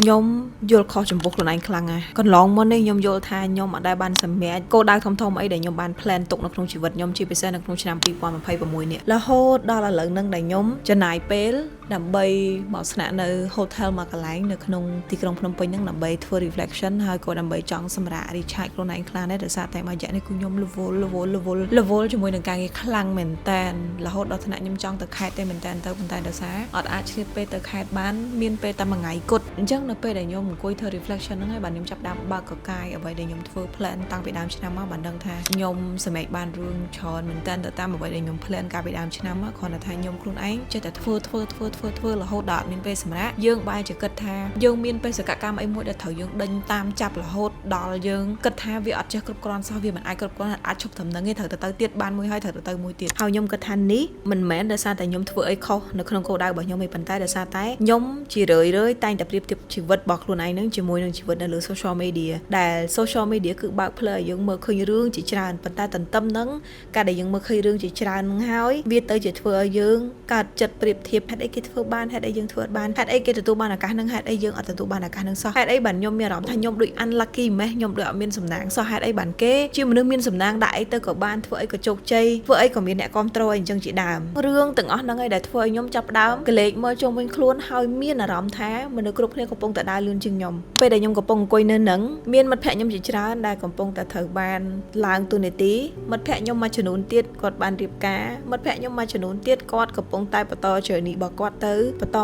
nhóm vô khó chấm buộc luôn anh khăng à còn lòng món này nhóm vô tha nhóm ở đây ban sầm mẹ cô đang thông ấy để nhóm ban plan tục nó không chỉ vật nhóm chỉ phải xem nó không chỉ làm pi qua mà phay vào mùi nè là hô đó là lợn nâng đại nhóm cho nài pé làm bay bảo sẵn nơi hotel mà cái lái nơi không thì không không pin nâng làm bay thua reflection hay cô làm bay chọn sầm rạ đi chạy luôn anh khăng đấy để sao tại mà dạy này cô nhóm level cho mùi nâng càng khăng mình tan là hốt đó thằng nhóm chọn từ khai tay mình tan tới mình tan được xá ở ai chỉ pé từ khai bán miên pé ta mà ngày cột chắc nó pé để nhóm một coi thơ reflection nó hay bạn nhóm chập đam ba cờ cài ở vậy để nhóm thua plan tăng bị đam trên năm á bạn đăng tha nhóm sẽ make ban rương tròn mình tan từ tam ở vậy để nhóm plan cả bị đam trên năm á còn là thay nhóm luôn ấy choតែធ្វើរហូតដល់មានពេលសម្រាប់យើងបាយជាគិតថាយើងមានពេលសកកម្មអីមួយដែលត្រូវយើងដេញតាមចាប់រហូតដល់យើងគិតថាវាអត់ចេះគ្រប់គ្រាន់សោះវាមិនអាចគ្រប់គ្រាន់អាចឈប់ត្រឹមនឹងទេត្រូវទៅទៀតបានមួយហើយត្រូវទៅមួយទៀតហើយខ្ញុំគិតថានេះមិនមែនដោយសារតែខ្ញុំធ្វើអីខុសនៅក្នុងគោលដៅរបស់ខ្ញុំទេប៉ុន្តែដោយសារតែខ្ញុំជារឿយតែងតែប្រៀបធៀបជីវិតរបស់ខ្លួនឯងនឹងជាមួយនឹងជីវិតនៅលើ social media ដែល social media គឺបើកផ្លូវឲ្យយើងមើលឃើញរឿងជាច្រើនប៉ុន្តែទន្ទឹមនឹងការដែលយើងមើលឃើញរឿងជាច្រើននឹងហើយវាទៅជាធ្វើឲ្យយើងកើតចិត្តប្រៀបធៀបហេតុអីគេធ្វើបានហេតុអីយើងធ្វើអត់បានហេតុអីគេទទួលបានឱកាសនឹងហេតុអីយើងអត់ទទួលបានឱកាសនឹងសោះហេតុអីបានខ្ញុំមានអារម្មណ៍ថាខ្ញុំដូច unlucky ម៉េះខ្ញុំដូចអត់មានសំណាងសោះហេតុអីបានគេជាមនុស្សមានសំណាងដាក់អីទៅក៏បានធ្វើអីក៏ជោគជ័យធ្វើអីក៏មានអ្នកគ្រប់គ្រងអីចឹងជាដើមរឿងទាំងអស់ហ្នឹងឯងដែលធ្វើឲ្យខ្ញុំចាប់ផ្ដើមកលេចមើលជុំវិញខ្លួនហើយមានអារម្មណ៍ថាមនុស្សគ្រប់គ្នាកំពុងតែដើរលឿនជាងខ្ញុំពេលដែលខ្ញុំកំពុងអង្គុយនៅនឹងមានមិត្តភក្តិខ្ញុំជាច្រើនដែលកំពុងតែត្រូវបានឡើងទូនាទីមិត្តភក្តិខ្ញុំមួយចំនួនទៀតគាត់បានរៀបការមិត្តភក្តិខ្ញុំមួយចំនួនទៀតគាត់កំពុងតែបន្ត journey របស់គាត់ទៅបន្ត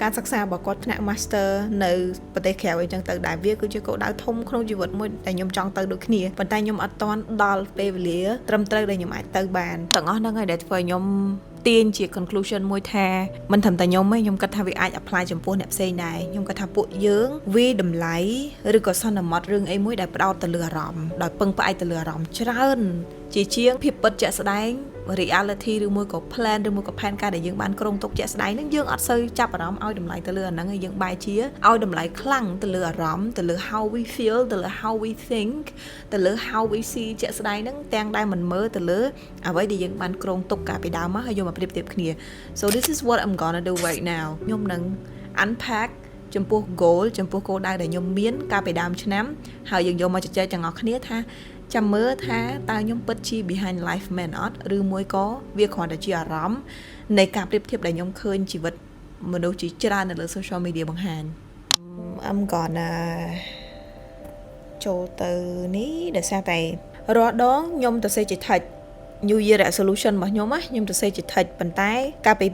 ការសិក្សារបស់គាត់ថ្នាក់ master នៅប្រទេសក្រៅអីចឹងទៅដែលវាគឺជាគោលដៅធំក្នុងជីវិតមួយដែលខ្ញុំចង់ទៅដូចគ្នាប៉ុន្តែខ្ញុំអត់ទាន់ដល់ពេលវេលាត្រឹមត្រូវដែលខ្ញុំអាចទៅបានទាំងអស់ហ្នឹងហើយដែលធ្វើឲ្យខ្ញុំទាញជា conclusion មួយថាមិនត្រឹមតែខ្ញុំទេខ្ញុំគិតថាវាអាច apply ចំពោះអ្នកផ្សេងដែរខ្ញុំគិតថាពួកយើងវាតម្លៃឬក៏សន្មត់រឿងអីមួយដែលផ្ដោតទៅលើអារម្មណ៍ដោយពឹងផ្អែកទៅលើអារម្មណ៍ច្រើនជាជាងភាពពិតជាក់ស្ដែង reality ឬមួយក៏ plan ឬមួយក៏ផែនការដែលយើងបានក្រុងទុកជាក់ស្ដែងហ្នឹងយើងអត់សូវចាប់អារម្មណ៍ឲ្យតម្លៃទៅលើអាហ្នឹងហើយយើងបែរជាឲ្យតម្លៃខ្លាំងទៅលើអារម្មណ៍ទៅលើ how we feel ទៅលើ how we think ទៅលើ how we see ជាក់ស្ដែងហ្នឹងទាំងដែលមិនមើលទៅលើអ្វីដែលយើងបានក្រុងទុកកាលពីដើមមកហើយយកមកប្រៀបធៀបគ្នា so this is what I'm gonna do right now ខ្ញុំនឹង unpack ចំពោះ goal ចំពោះគោលដៅដែលខ្ញុំមានកាលពីដើមឆ្នាំហើយយើងយកមកជជែកទាំងអស់គ្នាថាចាំមើលថាតើខ្ញុំពិតជា behind life មែនអត់ឬមួយក៏វាគ្រាន់តែជាអារម្មណ៍នៃការប្រៀបធៀបដែលខ្ញុំឃើញជីវិតមនុស្សជាច្រើននៅលើ social media បង្ហាញ I'm gonna ចូលទៅនេះដោយសារតែរាល់ដងខ្ញុំទៅសេចក្ដី New Year resolution របស់ខ្ញុំខ្ញុំទៅសេចក្ដីប៉ុន្តែកាលពី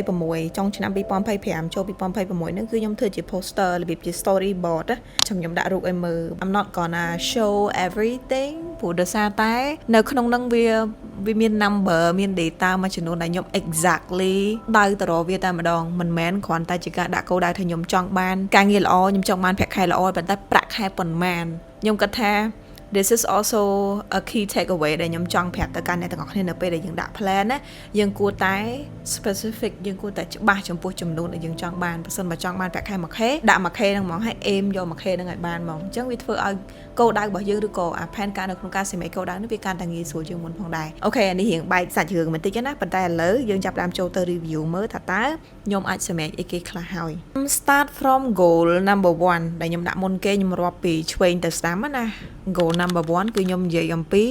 2026ចុងឆ្នាំ2025ចូល2026ហ្នឹងគឺខ្ញុំធ្វើជា poster របៀបជា storyboard ខ្ញុំដាក់រូបឲ្យមើល I'm not gonna show everything ព្រោះដោយសារតែនៅក្នុងហ្នឹងវាមាន number មាន data មួយចំនួនដែលខ្ញុំ exactly ដៅទៅរកវាតែម្ដងមិនមែនគ្រាន់តែជាការដាក់គោលដៅថាខ្ញុំចង់បានការងារល្អខ្ញុំចង់បានប្រាក់ខែល្អប៉ុន្តែប្រាក់ខែប៉ុន្មានខ្ញុំគិតថាThis is also a key takeaway ដែលខ្ញុំចង់ប្រាប់ទៅកាន់អ្នកទាំងអស់គ្នានៅពេលដែលយើងដាក់ plan ណាយើងគួរតែ specific យើងគួរតែច្បាស់ចំពោះចំនួនដែលយើងចង់បានបើសិនបើចង់បានប្រាក់ខែ 1k ដាក់ 1k ហ្នឹងហ្មងហើយ aim យក 1k ហ្នឹងឲ្យបានហ្មងអញ្ចឹងវាធ្វើឲ្យគោលដៅរបស់យើងឬក៏អា plan ការនៅក្នុងការសម្រេចគោលដៅនេះវាកាន់តែងាយស្រួលជាងមុនផងដែរអូខេអានេះរៀងបែកសាច់រឿងបន្តិចណាប៉ុន្តែឥឡូវយើងចាប់ផ្ដើមចូលទៅ review មើលថាតើខ្ញុំអាចសម្រេចអីគេខ្លះហើយ start from goal number 1 ដែលខ្ញុំដាក់មុនគេខ្ញុំរាប់ពីឆ្វេងទៅស្ដាំណា goal number 1 គឺខ្ញុំនិយាយអំពី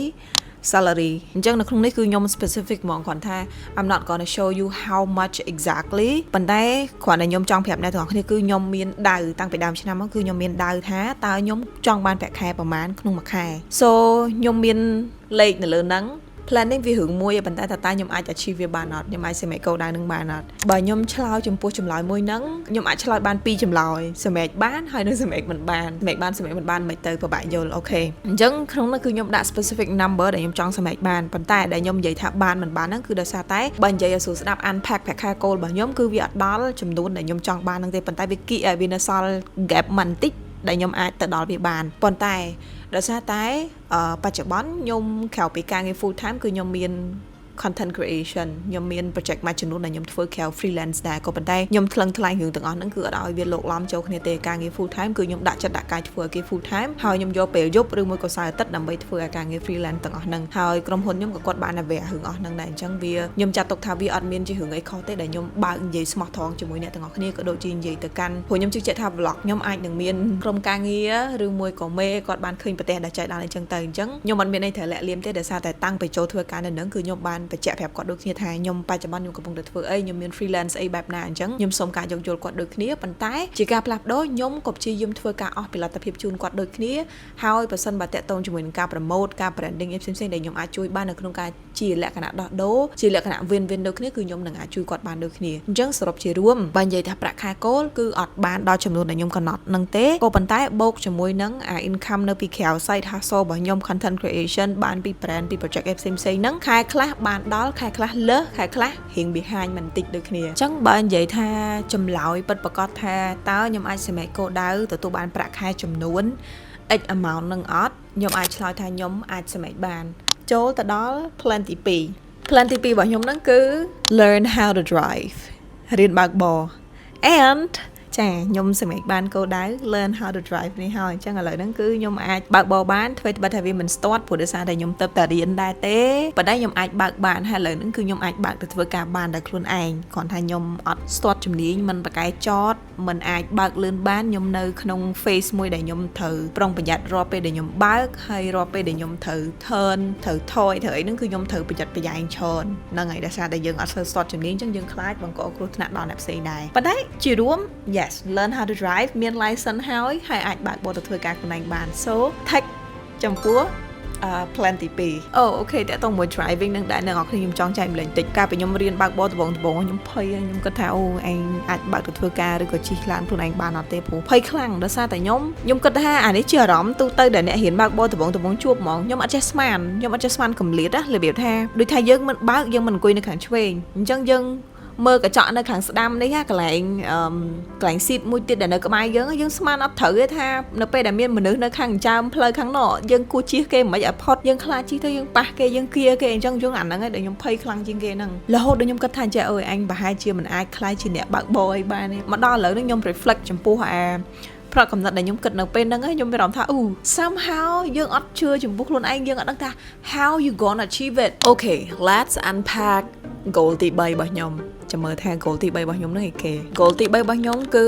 salary អញ្ចឹងនៅក្នុងនេះគឺខ្ញុំ specific ហ្មងគ្រាន់ថា I'm not gonna show you how much exactly ប៉ុន្តែគ្រាន់តែខ្ញុំចង់ប្រាប់អ្នកទាំងអស់គ្នាគឺខ្ញុំមានដៅតាំងពីដើមឆ្នាំមកគឺខ្ញុំមានដៅថាតើខ្ញុំចង់បានប្រាក់ខែប្រមាណក្នុងមួយខែ so ខ្ញុំមានលេខនៅលើហ្នឹងplanning វារឿងមួយប៉ុន្តែតើខ្ញុំអាច achieve វាបានអត់ខ្ញុំអាចសម្រេចគោលដៅនឹងបានអត់បើខ្ញុំឆ្លើយចំពោះចម្លើយមួយហ្នឹងខ្ញុំអាចឆ្លើយបាន2ចម្លើយសម្រេចបានហើយនឹងសម្រេចមិនបានសម្រេចបានសម្រេចមិនបានមិនទៅពិបាកយល់អូខេអញ្ចឹងក្នុងនោះគឺខ្ញុំដាក់ specific number ដែលខ្ញុំចង់សម្រេចបានប៉ុន្តែដែលខ្ញុំនិយាយថាបានមិនបានហ្នឹងគឺដោយសារតែបើនិយាយឲ្យស្រួលស្ដាប់ unpack ប្រាក់ខែគោលរបស់ខ្ញុំគឺវាអត់ដល់ចំនួនដែលខ្ញុំចង់បានហ្នឹងទេប៉ុន្តែវាគីវានៅសល់ gap បន្តិចដែលខ្ញុំអាចទៅដល់វាបានប៉ុន្តែដោយសារតែបច្ចុប្បន្នខ្ញុំក្រៅពីការងារ full time គឺខ្ញុំមាន content creation ខ្ញុំមាន project មួយចំនួនដែលខ្ញុំធ្វើក្រៅ freelance ដែរក៏ប៉ុន្តែខ្ញុំថ្លឹងថ្លែងរឿងទាំងអស់ហ្នឹងគឺអត់ឲ្យវាលោកឡំចូលគ្នាទេការងារ full time គឺខ្ញុំដាក់ចិត្តដាក់កាយធ្វើឲ្យគេ full time ហើយខ្ញុំយកពេលយប់ឬមួយក៏សៅរ៍អាទិត្យដើម្បីធ្វើឲ្យការងារ freelance ទាំងអស់ហ្នឹងហើយក្រុមហ៊ុនខ្ញុំក៏គាត់បានតែវះរឿងអស់ហ្នឹងដែរអញ្ចឹងវាខ្ញុំចាត់ទុកថាវាអត់មានជារឿងអីខុសទេដែលខ្ញុំបើកនិយាយស្មោះត្រង់ជាមួយអ្នកទាំងអស់គ្នាក៏ដូចជានិយាយទៅកាន់ព្រោះខ្ញុំជឿជាក់ថា vlog ខ្ញុំអាចនឹងមានក្រុមការងារឬមួយក៏មេគាត់បានឃើញប្រទេសដែលចែកដល់អញ្ចឹងទៅអញ្ចឹងខ្ញុំអត់មានអីត្រូវលាក់លៀមទេដោយសារតែតាំងពីចូលធ្វើការនៅនឹងគឺខ្ញុំបានបញ្ជាក់ប្រាប់គាត់ដូចគ្នាថាខ្ញុំបច្ចុប្បន្នខ្ញុំកំពុងតែធ្វើអីខ្ញុំមាន freelance អីបែបណាអញ្ចឹងខ្ញុំសូមការយោគយល់គាត់ដូចគ្នាប៉ុន្តែជាការផ្លាស់ប្ដូរខ្ញុំក៏ព្យាយាមធ្វើការអស់ពីលទ្ធភាពជូនគាត់ដូចគ្នាហើយបើសិនបើតាក់ទងជាមួយនឹងការ promote ការ branding ផ្សេងៗដែលខ្ញុំអាចជួយបាននៅក្នុងការជាលក្ខណៈដោះដូរជាលក្ខណៈ win-win ដូចគ្នាគឺខ្ញុំនឹងអាចជួយគាត់បានដូចគ្នាអញ្ចឹងសរុបជារួមបើនិយាយថាប្រាក់ខែគោលគឺអត់បានដល់ចំនួនដែលខ្ញុំកំណត់នឹងទេក៏ប៉ុន្តែបូកជាមួយនឹងincome នៅពីក្រៅ side hustle របស់ខ្ញុំ content creation បានពី brand ពី project ផ្សេងៗហ្នឹងខែខ្លះបានដល់ខែខ្លះលើសខែខ្លះរៀង behind មិនតិចដូចគ្នាអញ្ចឹងបើនិយាយថាចម្លើយពិតប្រាកដថាតើខ្ញុំអាចសម្រេចគោលដៅទទួលបានប្រាក់ខែចំនួន X amount នឹងអត់ខ្ញុំអាចឆ្លើយថាខ្ញុំអាចសម្រេចបានចូលទៅដល់ plan ទី2 plan ទី2របស់ខ្ញុំហ្នឹងគឺ learn how to drive រៀនបើកបរ and ចាខ្ញុំសម្រេចបានគោលដៅ learn how to drive នេះហើយអញ្ចឹងឥឡូវហ្នឹងគឺខ្ញុំអាចបើកបរបានធ្វើត្បិតថាវាមិនស្ទាត់ព្រោះដោយសារតែខ្ញុំទៅតែរៀនដែរទេប៉ុន្តែខ្ញុំអាចបើកបានហើយឥឡូវហ្នឹងគឺខ្ញុំអាចបើកទៅធ្វើការបានដោយខ្លួនឯងគ្រាន់ថាខ្ញុំអត់ស្ទាត់ជំនាញមិនប្រកែកចតមិនអាចបើកលឿនបានខ្ញុំនៅក្នុង phase មួយដែលខ្ញុំត្រូវប្រុងប្រយ័ត្នរាល់ពេលដែលខ្ញុំបើកហើយរាល់ពេលដែលខ្ញុំត្រូវ turn ត្រូវថយត្រូវអីហ្នឹងគឺខ្ញុំត្រូវប្រយ័ត្នប្រយែងច្រើនហ្នឹងហើយដោយសារតែយើងអត់ស្ទាត់ជំនាញអញ្ចឹងយើងខ្លាចបង្កគ្រោះថ្នាក់ដល់អ្នកផ្សេងដែរប៉ុន្តែជារួម yes learn how to drive មាន license ហើយអាចបើកបរទៅធ្វើការខ្លួនឯងបាន so tech ចំពោះplan ទី2អូខេតើតោះមួយ driving នឹងដែរអ្នកនរខ្ញុំចង់ចែកម្លែងតិចកាលពីខ្ញុំរៀនបើកបរដំបូងខ្ញុំភ័យខ្ញុំគិតថាអូឯងអាចបើកទៅធ្វើការឬក៏ជិះឡានខ្លួនឯងបានអត់ទេព្រោះភ័យខ្លាំងដោយសារតែខ្ញុំគិតថាអានេះជាអារម្មណ៍ទូទៅដែលអ្នករៀនបើកបរដំបូងជួបហ្មងខ្ញុំអត់ចេះស្មានកម្រិតណារបៀបថាដូចថាយើងមិនបើកយើងមិនអង្គុយនៅខាងឆ្វេងអញ្ចឹងយើងមើលកញ្ចក់នៅខាងស្ដាំនេះកន្លែងស៊ីតមួយទៀតដែលនៅក្បែរយើងស្មានអត់ត្រូវទេថានៅពេលដែលមានមនុស្សនៅខាងចើមផ្លូវខាងនោះយើងគួរជិះគេមិនឲ្យផុតយើងខ្លាចជិះទៅយើងប៉ះគេយើងគៀគេអញ្ចឹងយើងអាហ្នឹងឯងដែលខ្ញុំភ័យខ្លាំងជាងគេហ្នឹងរហូតដល់ខ្ញុំគិតថាចេះអើយអញប្រហែលជាមិនអាចខ្លាចជាអ្នកបើកបរអីបានទេមកដល់ឥឡូវនេះខ្ញុំ reflect ចំពោះប្រកកំណត់ដែលខ្ញុំគិតនៅពេលហ្នឹងខ្ញុំមានអារម្មណ៍ថាsomehow យើងអត់ជឿចំពោះខ្លួនឯងយើងអត់ដឹងថា how you gonna achieve it okay let's unpack goal ទី3របស់ខ្ញុំចាំមើលថា goal ទី3របស់ខ្ញុំហ្នឹងឯគេ goal ទី3របស់ខ្ញុំគឺ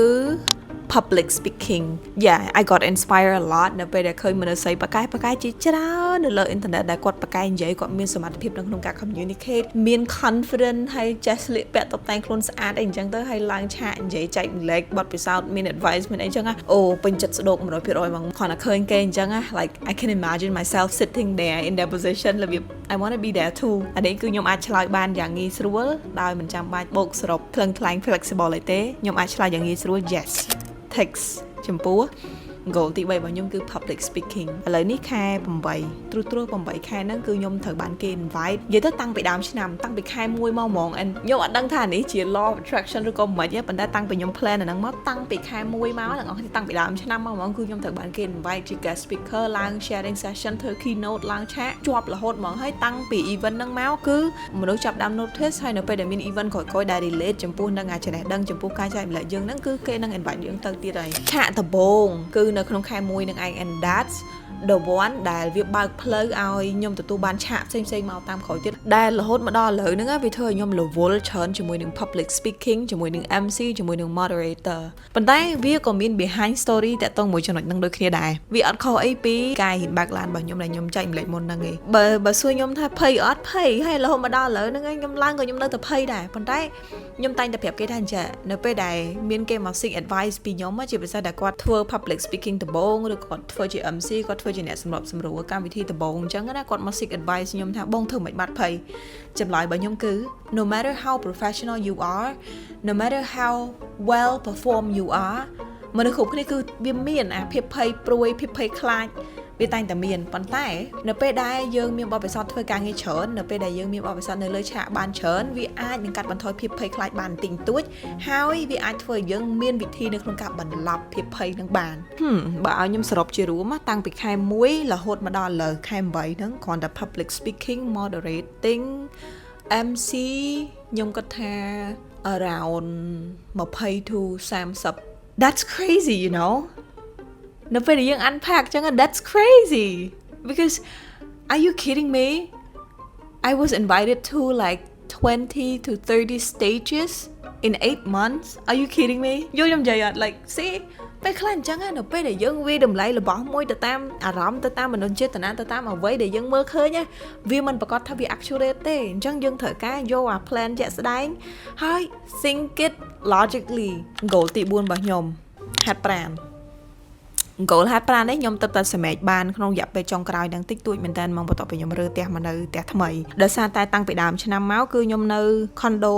public speaking yeah I got inspired a lot នៅពេលដែលឃើញមនុស្សបកកាយជាច្រើននៅលើអ៊ីនធឺណិតដែលគាត់បកកាយនិយាយគាត់មានសមត្ថភាពនៅក្នុងការ communicate មាន confident ហើយចេះស្លៀកពាក់តុបតែងខ្លួនស្អាតអីអញ្ចឹងទៅហើយឡើងឆាកនិយាយចែកម្លែកបទពិសោធន៍មាន advice មានអីអញ្ចឹងអូពេញចិត្តស្ដោក 100% ហ្មងគ្រាន់តែឃើញគេអញ្ចឹង like I can imagine myself sitting there in their position របៀប I want to be there too អានេះគឺខ្ញុំអាចឆ្លើយបានយ៉ាងងាយស្រួលដោយមិនចាំបាច់បូកសរុបថ្លឹងថ្លែង flexible អីទេខ្ញុំអាចឆ្លើយយ៉ាងងាយស្រួល yes text ចំពោះ goal ទី3របស់ខ្ញុំគឺ public speaking ឥឡូវនេះខែ8ត្រួស8ខែហ្នឹងគឺខ្ញុំត្រូវបានគេ invite និយាយទៅតាំងពីដើមឆ្នាំតាំងពីខែ1មកហ្មង and ខ្ញុំអត់ដឹងថានេះជា law of attraction ឬក៏មិនទេប៉ុន្តែតាំងពីខ្ញុំ plan អាហ្នឹងមកតាំងពីខែ1មកទាំងអស់គ្នាតាំងពីដើមឆ្នាំមកហ្មងគឺខ្ញុំត្រូវបានគេ invite ជា guest speaker ឡើង sharing session ធ្វើ keynote ឡើងឆាកជាប់រហូតហ្មងហើយតាំងពី event ហ្នឹងមកគឺមនុស្សចាប់ដើម notice ហើយនៅពេលដែលមាន event ក្រោយៗដែល relate ចំពោះនឹងចំណេះដឹងចំពោះការចែកម្លែកយើងហ្នឹងគឺគេនឹង invite យើងទៅទៀតហើយឆាកដំបូងគឺនៅក្នុងខែ1នឹងឯង and that's the one ដែលវាបើកផ្លូវឲ្យខ្ញុំទទួលបានឆាកផ្សេងៗមកតាមក្រោយទៀតដែលរហូតមកដល់ឥឡូវហ្នឹងវាធ្វើឲ្យខ្ញុំ level ច្រើនជាមួយនឹង public speaking ជាមួយនឹង MC ជាមួយនឹង moderator ប៉ុន្តែវាក៏មាន behind story តាក់ទងមួយចំណុចហ្នឹងដូចគ្នាដែរវាអត់ខុសអីពីការរៀនបើកឡានរបស់ខ្ញុំដែលខ្ញុំចែកម្លែកមុនហ្នឹងឯងបើសួរខ្ញុំថាភ័យអត់ភ័យហើយរហូតមកដល់ឥឡូវហ្នឹងឯងខ្ញុំឡើងក៏ខ្ញុំនៅតែភ័យដែរប៉ុន្តែខ្ញុំតែងតែប្រាប់គេថាអញ្ចឹងនៅពេលដែលមានគេមក seek advice ពីខ្ញុំជាពិសេសដែលគាត់ធ្វើ public speaking ដំបូងឬគាត់ធ្វើជា MC គាត់ធ្វើជាអ្នកសម្របសម្រួលកម្មវិធីដំបូងអញ្ចឹងណាគាត់មក seek advice ខ្ញុំថាបងធ្វើមិនបាត់ភ័យចម្លើយរបស់ខ្ញុំគឺ no matter how professional you are no matter how well perform you are មនុស្សគ្រប់គ្នាគឺវាមានអាភាពភ័យព្រួយភាពភ័យខ្លាចវាតែងតែមានប៉ុន្តែនៅពេលដែលយើងមានបទពិសោធន៍ធ្វើការងារច្រើននៅពេលដែលយើងមានបទពិសោធន៍នៅលើឆាកបានច្រើនវាអាចនឹងកាត់បន្ថយភាពភ័យខ្លាចបានបន្តិចបន្តួចហើយវាអាចធ្វើឲ្យយើងមានវិធីនៅក្នុងការបន្លប់ភាពភ័យនឹងបានបើឲ្យខ្ញុំសរុបជារួមតាំងពីខែ1រហូតមកដល់ឥឡូវខែ8ហ្នឹងគ្រាន់តែ public speaking moderating MC ខ្ញុំគិតថា around 20 to 30 That's crazy, you know. នៅពេលដែលយើង unpack ចឹង that's crazy because are you kidding me? I was invited to like 20 to 30 stages in 8 months. Are you kidding me? យកខ្ញុំនិយាយអត់ like see ពេលខ្លះអញ្ចឹងនៅពេលដែលយើងវាតម្លៃរបស់មួយទៅតាមអារម្មណ៍ទៅតាមមនោចេតនាទៅតាមអ្វីដែលយើងមើលឃើញវាមិនប្រកាសថាវា accurate ទេអញ្ចឹងយើងត្រូវការយកអា plan ជាក់ស្ដែងហើយ think it logically goal ទី4របស់ខ្ញុំហាត់ប្រាណ goal ហាត់ប្រាណនេះខ្ញុំទៅសម្រេចបានក្នុងរយៈពេលចុងក្រោយហ្នឹងតិចតួចមែនតើមកបន្ទាប់ពីខ្ញុំរើផ្ទះមកនៅផ្ទះថ្មីដោយសារតែតាំងពីដើមឆ្នាំមកគឺខ្ញុំនៅ condo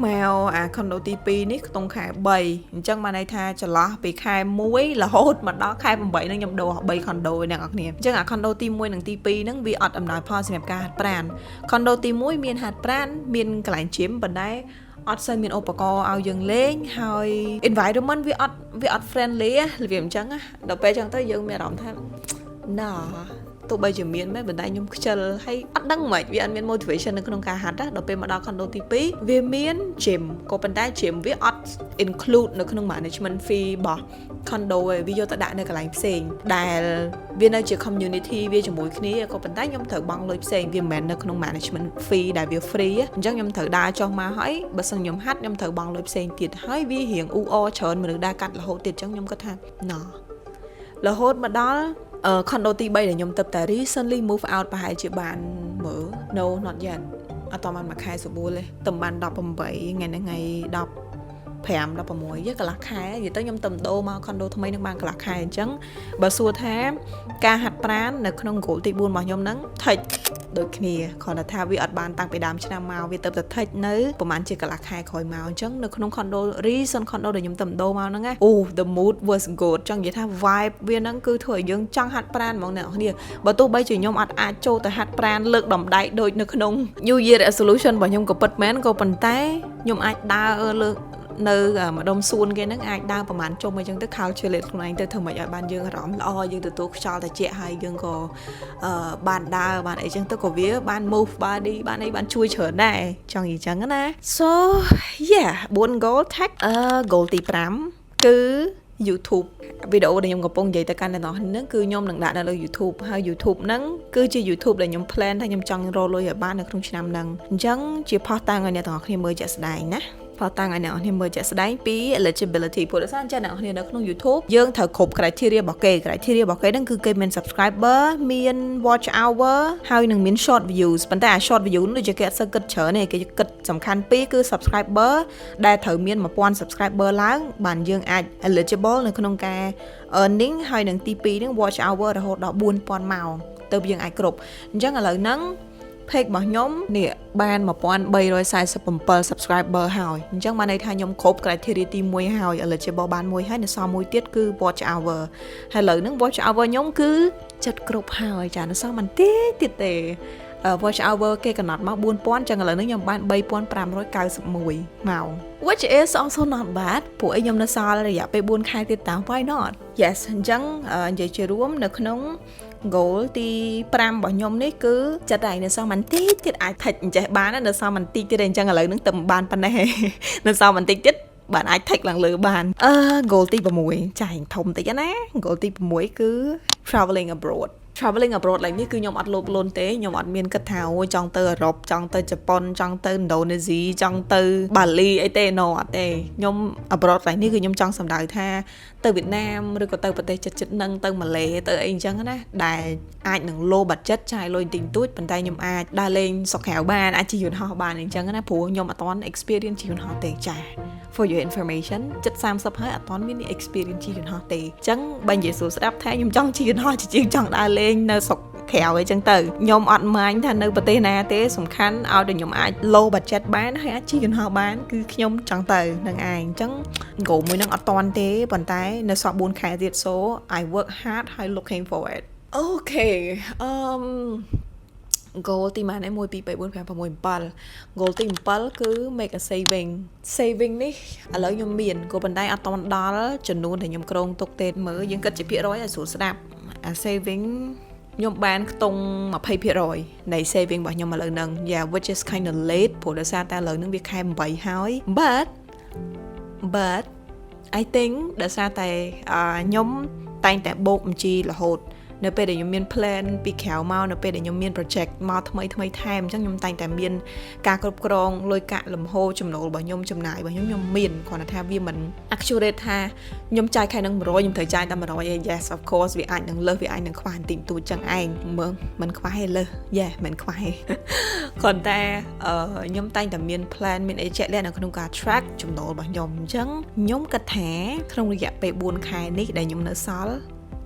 មកអា condo ទី2នេះក្នុងខែ3អញ្ចឹងបានន័យថាចន្លោះពីខែ1រហូតមកដល់ខែ8ហ្នឹងខ្ញុំដូរ3 condo ឯអ្នកនរគ្នាអញ្ចឹងអា condo ទី1និងទី2ហ្នឹងវាអត់អំណោយផលសម្រាប់ការហាត់ប្រាណ condo ទី1មានហាត់ប្រាណមានកន្លែង gym ប៉ុន្តែអត់សូវមានឧបករណ៍ឲ្យយើងលេងហើយ environment វាអត់ friendly វាអញ្ចឹងដល់ពេលអញ្ចឹងទៅយើងមានអារម្មណ៍ថាណាទោះបីជាមានមែនប៉ុន្តែខ្ញុំខ្ជិលហើយអត់ដឹងមិនវាអត់មាន motivation នៅក្នុងការហាត់ដល់ពេលមកដល់ condo ទី2វាមាន gym ក៏ប៉ុន្តែ gym វាអត់ include នៅក្នុង management fee របស់ condo ឯងវាយកទៅដាក់នៅកន្លែងផ្សេងដែលវានៅជា community វាជាមួយគ្នាក៏ប៉ុន្តែខ្ញុំត្រូវបង់លុយផ្សេងវាមិនមែននៅក្នុង management fee ដែលវា free អញ្ចឹងខ្ញុំត្រូវដើរចុះមកហើយបើសិនខ្ញុំហាត់ខ្ញុំត្រូវបង់លុយផ្សេងទៀតហើយវារៀងអ៊ូអច្រើនមនុស្សដើរកាត់រហូតទៀតអញ្ចឹងខ្ញុំគិតថាណ៎រហូតមកដល់condo ទី3ដែលខ្ញុំទៅតែ recently move out ប្រហែលជាបានមើល no not yet អត់តាន់បានមួយខែស្រួលទេតែបាន18ថ្ងៃថ្ងៃ15 16យកន្លះខែនិយាយទៅខ្ញុំទៅដូរមក condo ថ្មីនឹងបានកន្លះខែអញ្ចឹងបើសួរថាការហាត់ប្រាណនៅក្នុង goal ទី4របស់ខ្ញុំហ្នឹងថិចដូចគ្នាគ្រាន់តែថាវាអត់បានតាំងពីដើមឆ្នាំមកវាទៅថិចនៅប្រហែលជាកន្លះខែក្រោយមកអញ្ចឹងនៅក្នុង condo recent condo ដែលខ្ញុំទៅដូរមកហ្នឹងអូ the mood was good ចង់និយាយថា vibe វាហ្នឹងគឺធ្វើឲ្យយើងចង់ហាត់ប្រាណហ្មងអ្នកនរគ្នាបើទោះបីជាខ្ញុំអត់អាចចូលទៅហាត់ប្រាណលើកដំដៃដូចនៅក្នុង New Year resolution របស់ខ្ញុំក៏ពិតមែនក៏ប៉ុន្តែខ្ញុំអាចដើរលើនៅម្ដុំសួនគេហ្នឹងអាចដើរប្រហែលជុំអីចឹងទៅ calculate ខ្លួនឯងទៅធ្វើម៉េចឲ្យបានយើងអារម្មណ៍ល្អយើងទទួលខ្យល់ត្រជាក់ហើយយើងក៏បានដើរបានអីចឹងទៅក៏វាបាន move body បានអីបានជួយច្រើនដែរចង់និយាយចឹងណា so yeah 4 goal tag goal ទី5គឺ YouTube វីដេអូដែលខ្ញុំកំពុងនិយាយទៅកាន់អ្នកនរហ្នឹងគឺខ្ញុំនឹងដាក់នៅលើ YouTube ហើយ YouTube ហ្នឹងគឺជា YouTube ដែលខ្ញុំ plan ថាខ្ញុំចង់រកលុយឲ្យបាននៅក្នុងឆ្នាំហ្នឹងអញ្ចឹងជាផុសតាំងឲ្យអ្នកទាំងអស់គ្នាមើលជាក់ស្ដែងណាផុសតាំងឲ្យអ្នកនរគ្នាមើលជាក់ស្ដែងពី eligibility ព្រោះដោយសារអញ្ចឹងអ្នកនរគ្នានៅក្នុង YouTube យើងត្រូវគ្រប់ criteria របស់គេ criteria របស់គេហ្នឹងគឺគេមាន subscriber មាន watch hour ហើយនឹងមាន short views ប៉ុន្តែអា short view នោះដូចជាគេអត់សូវគិតច្រើនទេគេគិតសំខាន់ពីរគឺ subscriber ដែលត្រូវមាន 1000 subscriber ឡើងបានយើងអាច eligible នៅក្នុងការ earning ហើយនឹងទី2ហ្នឹង watch hour រហូតដល់ 4000 ម៉ោងទៅយើងអាចគ្រប់អញ្ចឹងឥឡូវហ្នឹងpage របស់ខ្ញុំនេះបាន1347 subscriber ហើយអញ្ចឹងបានន័យថាខ្ញុំគ្រប់ criteria ទី1ហើយ eligible បានមួយហើយនៅសល់មួយទៀតគឺ watch hour ហើយឥឡូវហ្នឹង watch hour ខ្ញុំគឺចិត្តគ្រប់ហើយចានៅសល់បន្តិចទៀតទេ watch hour គេកំណត់មក 4000 អញ្ចឹងឥឡូវនេះខ្ញុំបាន 3591 ម៉ោង which is also not bad ព្រោះអីខ្ញុំនៅសល់រយៈពេល4ខែទៀតតា why not yes អញ្ចឹងនិយាយជារួមនៅក្នុង goal ទី5របស់ខ្ញុំនេះគឺចិត្តឯងនៅសល់បន្តិចទៀតអាចថិចអញ្ចេះបាននៅសល់បន្តិចទៀតអញ្ចឹងឥឡូវហ្នឹងទៅបានប៉ុណ្ណេះនៅសល់បន្តិចទៀតបានអាចថិចឡើងលើបានgoal ទី6ចាញ់ធំតិចណា goal ទី6គឺ traveling abroad like នេះគឺខ្ញុំអត់លោភលន់ទេខ្ញុំអត់មានគិតថាអូចង់ទៅអឺរ៉ុបចង់ទៅជប៉ុនចង់ទៅឥណ្ឌូនេស៊ីចង់ទៅបាលីអីទេ no អត់ទេខ្ញុំ abroad like នេះគឺខ្ញុំចង់សម្ដៅថាទៅវៀតណាមឬក៏ទៅប្រទេសជិតៗហ្នឹងទៅម៉ាឡេទៅអីអញ្ចឹងណាដែលអាចនឹង low budget ចាយលុយតិចតួចប៉ុន្តែខ្ញុំអាចដើរលេងស្រុកក្រៅបានអាចជិះយន្តហោះបានអញ្ចឹងណាព្រោះខ្ញុំអត់ទាន់ experience ជិះយន្តហោះទេចា for your information 30ហើយអត់ទាន់មាន experience ជិះយន្តហោះទេអញ្ចឹងបើនិយាយសួរស្ដាប់ថាខ្ញុំចង់ជិះយន្តហោះជាងចង់ដើរលេងនៅស្រុកក្រៅអីចឹងទៅខ្ញុំអត់មាញថានៅប្រទេសណាទេសំខាន់ឲ្យតែខ្ញុំអាច low budget បានហើយអាចជិះយន្តហោះបានគឺខ្ញុំចង់ទៅនឹងឯងអញ្ចឹង goal មួយនឹងអត់តាន់ទេប៉ុន្តែនៅសល់4ខែទៀត so I work hard ហើយ looking forward okay goal ទីម៉ានឯ1 2 3 4 5 6 7 goal ទី7គឺ make a saving នេះឥឡូវខ្ញុំមានក៏ប៉ុន្តែអត់តាន់ដល់ចំនួនដែលខ្ញុំគ្រោងទុកទេមើលយើងគិតជាភាគរយឲ្យស្រួលស្ដាប់ saving ខ្ញុំបានខ្ទង់ 20% នៃ saving របស់ខ្ញុំឥឡូវហ្នឹង yeah which is kind of late ព្រោះដោយសារតែឥឡូវហ្នឹងវាខែ8ហើយ but I think ដោយសារតែខ្ញុំតែងតែបូកបញ្ជីរហូតនៅពេលដែលខ្ញុំមាន plan ពីក្រៅមកនៅពេលដែលខ្ញុំមាន project មកថ្មីថែមអញ្ចឹងខ្ញុំតែងតែមានការគ្រប់គ្រងលុយកាក់លំហូរចំណូលរបស់ខ្ញុំចំណាយរបស់ខ្ញុំមានគ្រាន់តែថាវាមិន accurate ថាខ្ញុំចាយខែនឹង100ខ្ញុំត្រូវចាយតែ100 yes of course វាអាចនឹងលើសវាអាចនឹងខ្វះបន្តិចតួចចឹងឯងមើលមិនខ្វះទេលើស yeah មិនខ្វះទេគ្រាន់តែខ្ញុំតែងតែមាន plan មានអីជាក់លាក់នៅក្នុងការ track ចំណូលរបស់ខ្ញុំអញ្ចឹងខ្ញុំគិតថាក្នុងរយៈពេល4ខែនេះដែលខ្ញុំនៅសល់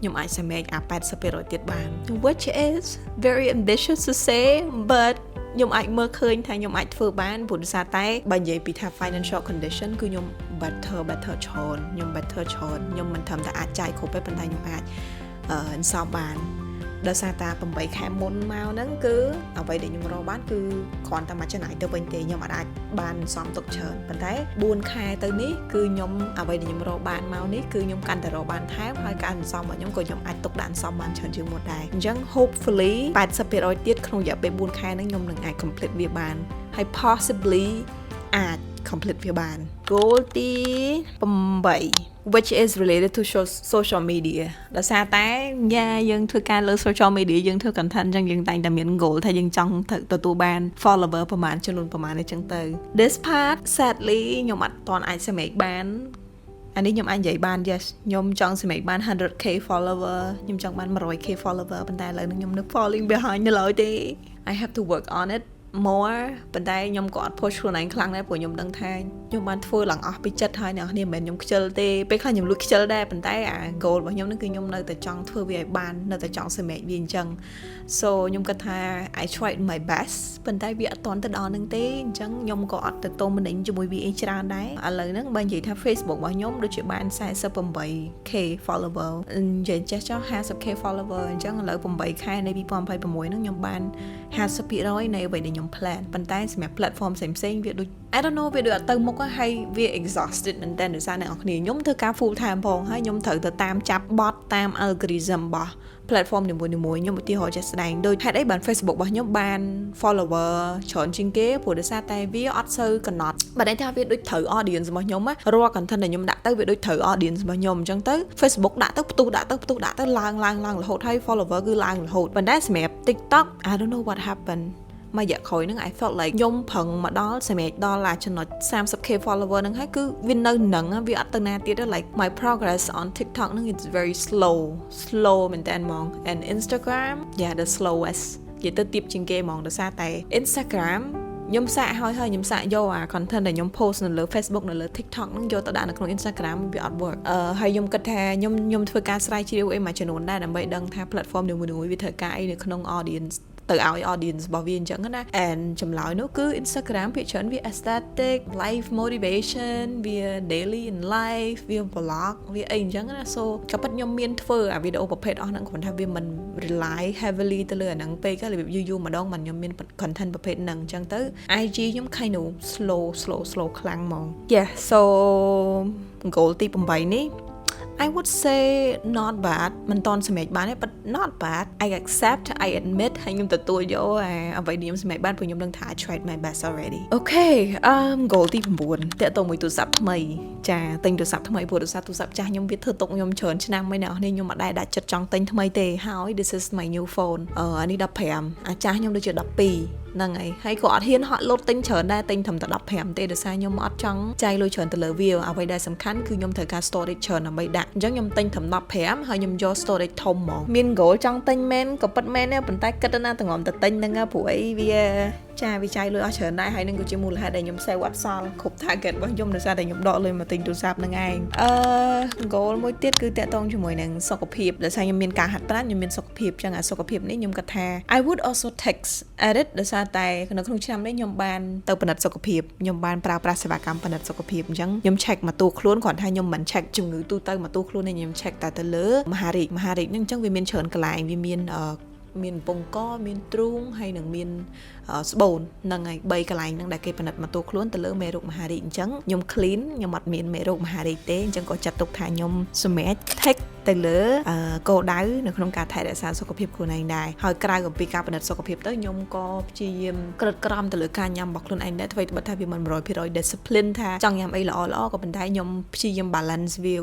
ខ្ញុំអាចសម្រេច80% ទៀតបាន which is very ambitious to say but ខ្ញុំអាចមើលឃើញថាខ្ញុំអាចធ្វើបានព្រោះដោយសារតែបើនិយាយពីថា financial condition គឺខ្ញុំ better ច្រើនខ្ញុំ better ច្រើនខ្ញុំមិនត្រឹមតែអាចចាយគ្រប់ទេប៉ុន្តែខ្ញុំអាចសល់បានដោយសារតែ8ខែមុនមកហ្នឹងគឺអ្វីដែលខ្ញុំរកបានគឺគ្រាន់តែមកចំណាយទៅវិញទេខ្ញុំអាចបានសំទុកច្រើនប៉ុន្តែ4ខែទៅនេះគឺខ្ញុំអ្វីដែលខ្ញុំរកបានមកនេះគឺខ្ញុំកាន់តែរកបានថែមហើយការសន្សំរបស់ខ្ញុំក៏ខ្ញុំអាចទុកដាក់សន្សំបានច្រើនជាងមុនដែរអញ្ចឹង hopefully 80% ទៀតក្នុងរយៈពេល4ខែហ្នឹងខ្ញុំនឹងអាច complete វាបានហើយ possibly អាច complete វាបាន goal ទី8 which is related to social media ដោយសារតែយើងធ្វើការលើ social media យើងធ្វើ content អញ្ចឹងយើងតែងតែមាន goal ថាយើងចង់ទទួលបាន follower ប្រហែលចំនួនប្រហែលអញ្ចឹងទៅ this part sadly ខ្ញុំអត់ទាន់អាចសម្រេចបានអានេះខ្ញុំអាចនិយាយបាន yes ខ្ញុំចង់សម្រេចបាន 100k follower ខ្ញុំចង់បាន 100k follower ប៉ុន្តែឥឡូវនេះខ្ញុំនៅ falling behind នៅឡើយទេ I have to work on it more ប៉ុន្តែខ្ញុំក៏អត់ push ខ្លួនឯងខ្លាំងដែរព្រោះខ្ញុំដឹងថាខ្ញុំបានធ្វើឡើងអស់ពីចិត្តហើយអ្នកនេះមិនមែនខ្ញុំខ្ជិលទេពេលខ្លះខ្ញុំលួចខ្ជិលដែរប៉ុន្តែអា goal របស់ខ្ញុំហ្នឹងគឺខ្ញុំនៅតែចង់ធ្វើវាឲ្យបាននៅតែចង់សម្រេចវាអញ្ចឹង so ខ្ញុំគិតថា I tried my best ប៉ុន្តែវាអត់ទាន់ទៅដល់ហ្នឹងទេអញ្ចឹងខ្ញុំក៏អត់ទៅតមនិញជាមួយវាអីច្រើនដែរឥឡូវហ្នឹងបើនិយាយថា Facebook របស់ខ្ញុំដូចជាបាន 48k follower និយាយចេះចោះ 50k follower អញ្ចឹងឥឡូវ8ខែនៃ2026ហ្នឹងខ្ញុំបាន 50% នៃអ្វីដែលខ្ញុំ plan ប៉ុន្តែសម្រាប់ platform ផ្សេងៗវាដូច I don't know វាដូចអត់ទៅមុខហើយវា exhausted មែនតើដោយសារអ្នកនរគ្នាខ្ញុំធ្វើការ full time ផងហើយខ្ញុំត្រូវទៅតាមចាប់ bot តាម algorithm របស់ platform នីមួយៗខ្ញុំឧទាហរណ៍ជាក់ស្ដែងដូចហេតុអីបាន Facebook របស់ខ្ញុំបាន follower ច្រើនជាងគេព្រោះដោយសារតែវាអត់សូវកំណត់បើន័យថាវាដូចត្រូវ audience របស់ខ្ញុំរាល់ content ដែលខ្ញុំដាក់ទៅវាដូចត្រូវ audience របស់ខ្ញុំអញ្ចឹងទៅ Facebook ដាក់ទៅផ្ទុះដាក់ទៅឡើងរហូតហើយ follower គឺឡើងរហូតប៉ុន្តែសម្រាប់ TikTok I don't know what happened មួយរយៈក្រោយហ្នឹង I felt like ខ្ញុំប្រឹងមកដល់សម្រាប់ដល់ចំណុច 30k follower ហ្នឹងហើយគឺវានៅនឹងវាអត់ទៅណាទៀតទេ like my progress on TikTok ហ្នឹង it's very slow មែនតើហ្មង and Instagram yeah the slowest និយាយទៅទៀបជាងគេហ្មងដោយសារតែ Instagram ខ្ញុំសាកហើយខ្ញុំសាកយកអា content ដែលខ្ញុំ post នៅលើ Facebook នៅលើ TikTok ហ្នឹងយកទៅដាក់នៅក្នុង Instagram វាអត់ work ហើយខ្ញុំគិតថាខ្ញុំធ្វើការស្រាវជ្រាវអីមួយចំនួនដែរដើម្បីដឹងថា platform នីមួយៗវាធ្វើការអីនៅក្នុង audience ទៅឲ្យ audience របស់វាអញ្ចឹងណា and ចម្លើយនោះគឺ Instagram ភាគច្រើនវា aesthetic life motivation វា daily in life វា vlog វាអីអញ្ចឹងណា so ក៏ប៉ុតខ្ញុំមានធ្វើអាវីដេអូប្រភេទអស់ហ្នឹងគ្រាន់ថាវាមិន rely heavily ទៅលើអាហ្នឹងពេកហើយរបៀបយូរម្ដងមិនខ្ញុំមាន content ប្រភេទហ្នឹងអញ្ចឹងទៅ IG ខ្ញុំ kind of slow ខ្លាំងហ្មង yeah so goal ទី8នេះI would say not bad មិនតន់សម្រេចបានទេ but not bad I accept I admit ហើយខ្ញុំទទួលយកអ្វីដែលខ្ញុំសម្រេចបានព្រោះខ្ញុំដឹងថា I tried my best already okay goal ទី9តើតើមួយទូរស័ព្ទថ្មីចាទិញទូរស័ព្ទថ្មីព្រោះទូរស័ព្ទចាស់ខ្ញុំវាធ្វើទុកខ្ញុំច្រើនឆ្នាំហើយអ្នកនរខ្ញុំមិនដែរដាក់ចិត្តចង់ទិញថ្មីទេហើយ this is my new phone អានេះ15អាចាស់ខ្ញុំដូចជា12ហ្នឹងហើយក៏អត់ហ៊ានហត់លោតទិញច្រើនដែរទិញត្រឹមតែ15ទេដោយសារខ្ញុំអត់ចង់ចាយលុយច្រើនទៅលើវាអ្វីដែលសំខាន់គឺខ្ញុំត្រូវការ storage ច្រើនដើម្បីដាក់អញ្ចឹងខ្ញុំទិញត្រឹម15ហើយខ្ញុំយក storage ធំហ្មងមាន goal ចង់ទិញមែនក៏ពិតមែនទេប៉ុន្តែគិតណាទាំងងំតែទិញហ្នឹងព្រោះអីវាចាវាចាយលុយអស់ច្រើនដែរហើយនឹងក៏ជាមូលហេតុដែលខ្ញុំ save អត់សល់គ្រប់ target របស់ខ្ញុំដោយសារតែខ្ញុំដកលុយមកទិញទូរស័ព្ទហ្នឹងឯងgoal មួយទៀតគឺតាក់ទងជាមួយនឹងសុខភាពដោយសារខ្ញុំមានការហាត់ប្រាណខ្ញុំមានសុខភាពចឹងអាសុខភាពនេះខ្ញុំគិតថា I would also text edit ដោយសារតែនៅក្នុងឆ្នាំនេះខ្ញុំបានទៅពិនិត្យសុខភាពខ្ញុំបានប្រើប្រាស់សេវាកម្មពិនិត្យសុខភាពអញ្ចឹងខ្ញុំ check មកទូខ្លួនគ្រាន់ថាខ្ញុំមិន check ជំងឺទូទៅមកទូខ្លួនទេខ្ញុំ check តែទៅលើមហារីកហ្នឹងអញ្ចឹងវាមានច្រើនកន្លែងវាមាន មានពងកមានទ្រូងហើយនឹងមានស្បូនហ្នឹងហើយ3កន្លែងហ្នឹងដែលគេផលិតមកតួខ្លួនទៅលើមេរោគមហារីកអញ្ចឹងខ្ញុំ clean ខ្ញុំអត់មានមេរោគមហារីកទេអញ្ចឹងក៏ចាត់ទុកថាខ្ញុំសម្រេច take ទៅលើគោលដៅនៅក្នុងការថែរក្សាសុខភាពខ្លួនឯងដែរហើយក្រៅពីការផលិតសុខភាពទៅខ្ញុំក៏ព្យាយាមក្រិតក្រមទៅលើការញ៉ាំរបស់ខ្លួនឯងដែរធ្វើឲ្យថាវាមិន 100% discipline ថាចង់ញ៉ាំអីល្អៗក៏ប៉ុន្តែខ្ញុំព្យាយាម balance វា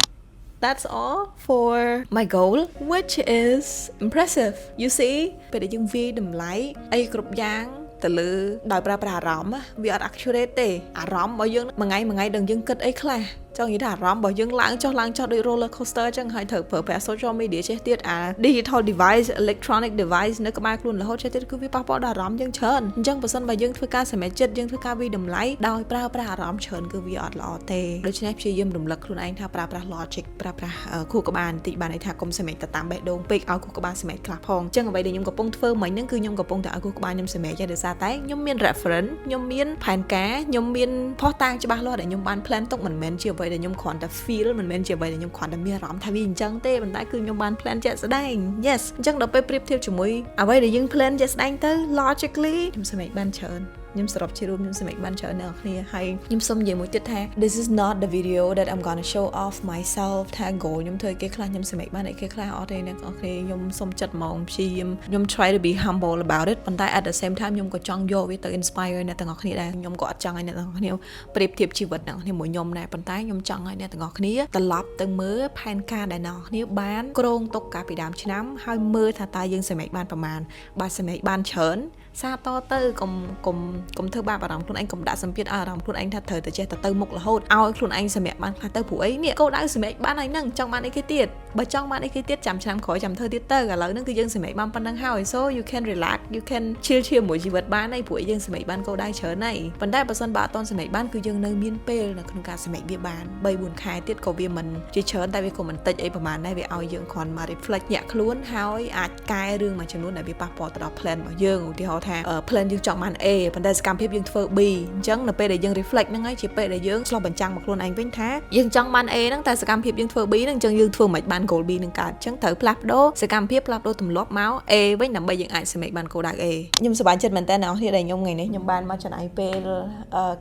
That's all for my goal, which is impressive. You see, ពេលដែលយើងវាយតម្លៃអីគ្រប់យ៉ាងទៅលើដោយប្រើប្រាស់អារម្មណ៍វាអត់ accurate ទេអារម្មណ៍របស់យើងមួយថ្ងៃដឹងយើងគិតអីខ្លះចង់និយាយថាអារម្មណ៍របស់យើងឡើងចុះដូច roller coaster អញ្ចឹងហើយត្រូវប្រើប្រាស់ social media ចេះទៀតអា digital device electronic device នៅក្បែរខ្លួនរហូតចេះទៀតគឺវាប៉ះពាល់ដល់អារម្មណ៍យើងច្រើនអញ្ចឹងបើសិនបើយើងធ្វើការសម្រេចចិត្តយើងធ្វើការវិតម្លៃដោយប្រើប្រាស់អារម្មណ៍ច្រើនគឺវាអត់ល្អទេដូច្នេះព្យាយាមរំលឹកខ្លួនឯងថាប្រើប្រាស់ logic ប្រើប្រាស់ខួរក្បាលបន្តិចបានន័យថាកុំសម្រេចទៅតាមបេះដូងពេកឲ្យខួរក្បាលសម្រេចខ្លះផងអញ្ចឹងអ្វីដែលខ្ញុំកំពុងធ្វើមិញហ្នឹងគឺខ្ញុំកំពុងតែឲ្យខួរក្បាលខ្ញុំសម្រេចហើយដោយសារតែខ្ញុំមាន reference ខ្ញុំមានផែនការខ្ញុំមានភស្តុតាងច្បាស់លាស់ដែលខ្ញុំបាន plan ទុកមិនមែនជាអ្វីដែលខ្ញុំគ្រាន់តែ feel មិនមែនជាអ្វីដែលខ្ញុំគ្រាន់តែមានអារម្មណ៍ថាវាអញ្ចឹងទេប៉ុន្តែគឺខ្ញុំបាន plan ជាក់ស្ដែង yes អញ្ចឹងដល់ពេលប្រៀបធៀបជាមួយអ្វីដែលយើង plan ជាក់ស្ដែងទៅ logically ខ្ញុំសម្រេចបានច្រើនខ្ញុំសរុបជារួមខ្ញុំសម្រេចបានច្រើនអ្នកនរគ្នាហើយខ្ញុំសូមនិយាយមួយទៀតថា this is not the video that I'm gonna show off myself ថា goal ខ្ញុំធ្វើគេខ្លះខ្ញុំសម្រេចបានអីគេខ្លះអត់ទេអ្នកនរគ្នាខ្ញុំសូមចិត្តហ្មងព្យាយាមខ្ញុំ try to be humble about it ប៉ុន្តែ at the same time ខ្ញុំក៏ចង់យកវាទៅ inspire អ្នកទាំងអស់គ្នាដែរខ្ញុំក៏អត់ចង់ឲ្យអ្នកទាំងអស់គ្នាប្រៀបធៀបជីវិតអ្នកគ្នាមួយខ្ញុំដែរប៉ុន្តែខ្ញុំចង់ឲ្យអ្នកទាំងអស់គ្នាត្រឡប់ទៅមើលផែនការដែលអ្នកគ្នាបានគ្រោងទុកកាលពីដើមឆ្នាំហើយមើលថាតើយើងសម្រេចបានប្រមាណបើសម្រេចបានច្រើនសាតទៅកុំធ្វើបាបអារម្មណ៍ខ្លួនឯងកុំដាក់សម្ពាធអារម្មណ៍ខ្លួនឯងថាត្រូវតែចេះទៅមុខរហូតឲ្យខ្លួនឯងសម្រេចបានខ្លះទៅព្រោះអីនេះគោលដៅសម្រេចបានហើយហ្នឹងចង់បានអីគេទៀតបើចង់បានអីគេទៀតចាំឆ្នាំក្រោយចាំធ្វើទៀតទៅឥឡូវហ្នឹងគឺយើងសម្រេចបានប៉ុណ្ណឹងហើយ so you can relax you can chill ជាមួយជីវិតបានហើយព្រោះយើងសម្រេចបានគោលដៅច្រើនហើយប៉ុន្តែបើសិនបើអត់ទាន់សម្រេចបានគឺយើងនៅមានពេលនៅក្នុងការសម្រេចវាបាន 3-4 ខែទៀតក៏វាមិនជាច្រើនតែវាក៏មិនតិចអីប្រហែលដែរវាឲ្យយើងគ្រាន់មក reflect ញាក់ខ្លួនហើយអាចកែរឿងមួយចំនួនដែលវាប៉ះពាល់ទៅដល់ plan របស់យើងឧទាហរណ៍ថា plan យើងចង់បាន A ប៉ុន្តែសកម្មភាពយើងធ្វើ B អញ្ចឹងនៅពេលដែលយើង reflect ហ្នឹងហើយជាពេលដែលយើងឆ្លុះបញ្ចាំងមកខ្លួនឯងវិញថាយើងចង់បាន A ហ្នឹងតែសកម្មភាពយើងធ្វើ B ហ្នឹងអញ្ចឹងយើងធ្វើមិនបាន goal B ហ្នឹងកើតអញ្ចឹងត្រូវផ្លាស់ប្ដូរសកម្មភាពផ្លាស់ប្ដូរទម្លាប់មក A វិញដើម្បីយើងអាចសម្រេចបានគោលដៅ A ខ្ញុំសប្បាយចិត្តមែនតើអ្នកនរគ្នាដែលខ្ញុំថ្ងៃនេះខ្ញុំបានមកចំណាយពេល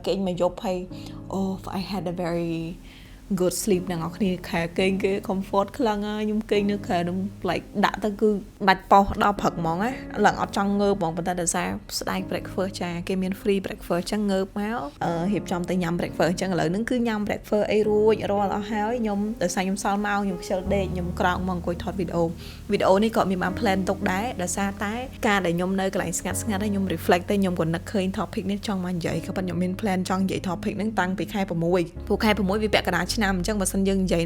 គេងមួយយប់ហើយ I had a very good sleep អ្នកនរគ្នាខែគេងគេ comfort ខ្លាំងហើយខ្ញុំគេងនៅខែនឹង like ដាក់ទៅគឺបាច់ប៉ោះដល់ព្រឹកហ្មងណាឡើងអត់ចង់ងើបហ្មងប៉ុន្តែដោយសារស្ដាយ breakfast ចាគេមាន free breakfast ចឹងងើបមករៀបចំទៅញ៉ាំ breakfast ចឹងឥឡូវហ្នឹងគឺញ៉ាំ breakfast អីរួចរាល់អស់ហើយខ្ញុំដោយសារខ្ញុំសល់មកខ្ញុំខ្ជិលដេកខ្ញុំក្រោកមកអង្គុយថតវីដេអូនេះក៏មានបាន plan ទុកដែរដោយសារតែការដែលខ្ញុំនៅកន្លែងស្ងាត់ហើយខ្ញុំ reflect ទៅខ្ញុំក៏នឹកឃើញ topic នេះចង់មកនិយាយក៏ប៉ុន្តែខ្ញុំមាន plan ចង់និយាយ topic ហ្នឹងតាំងពីខែ6ពួកខែ6វាពាក់កណ្ដាលឆ្នាំអញ្ចឹងបើសិនយើងនិយាយ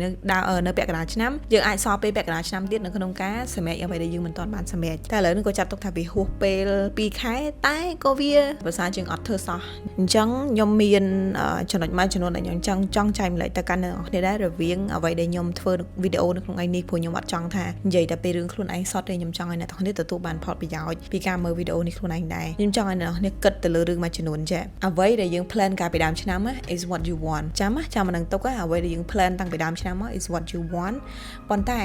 នៅពាក់កណ្ដាលឆ្នាំយើងអាចសល់ពេលពាក់កណ្ដាលឆ្នាំទៀតនៅក្នុងការសម្រេចអ្វីដែលយើងមិនទាន់បានសម្រេចតែឥឡូវនេះក៏ចាត់ទុកថាវាហួសពេល2ខែតែក៏វាភាសាជាងអត់ធ្វើសោះអញ្ចឹងខ្ញុំមានចំណុចមួយចំនួនដែលខ្ញុំចង់ចែកម្លែកទៅកាន់អ្នកនរគ្នាដែររវាងអ្វីដែលខ្ញុំធ្វើវីដេអូនៅក្នុងថ្ងៃនេះព្រោះខ្ញុំអត់ចង់ថានិយាយតែពីរឿងខ្លួនឯងសតទេខ្ញុំចង់ឲ្យអ្នកនរគ្នាទទួលបានផលប្រយោជន៍ពីការមើលវីដេអូនេះខ្លួនឯងដែរខ្ញុំចង់ឲ្យអ្នកនរគ្នាគិតទៅលើរឿងមួយចំនួនចេះអ្វីដែលយើង plan កាលពីដើមឆ្នាំ is what you want ចាំមិននឹងទុកអ្វីដែលយើង plan តាំងពីដើមឆ្នាំមក is what you want ប៉ុន្តែ